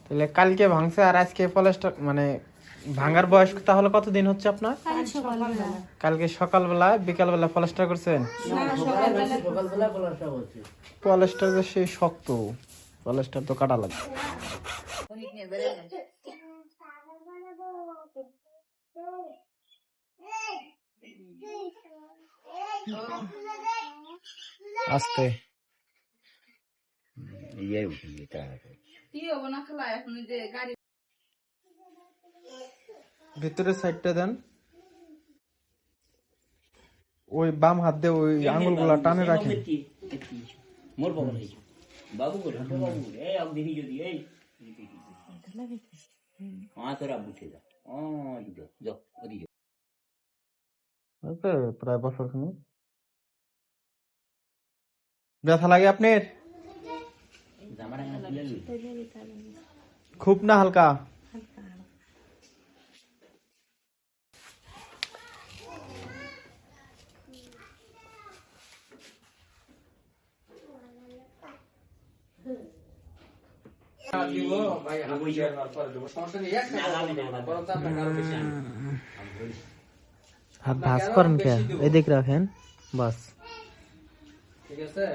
তাহলে কালকে ভাঙছে আর আজকে পলিশটা মানে ভাঙার বয়স তাহলে কতদিন হচ্ছে আপনার? কালকে সকালবেলা বিকালবেলা পলিশটা করছেন? পলিশটা যে সেই শক্ত, পলিশটা তো কাটা লাগবে। আস্তে ভিতরের সাইডটা দেন, ওই বাম হাত দিয়ে ওই আঙ্গুল গুলা টানে রাখেন। প্রায় বছর খানিক। ব্যথা লাগে আপনার? খুব না হালকা? হাত ভাঁজ করেন কে? এদিক রাখেন বাস। ঠিক আছে।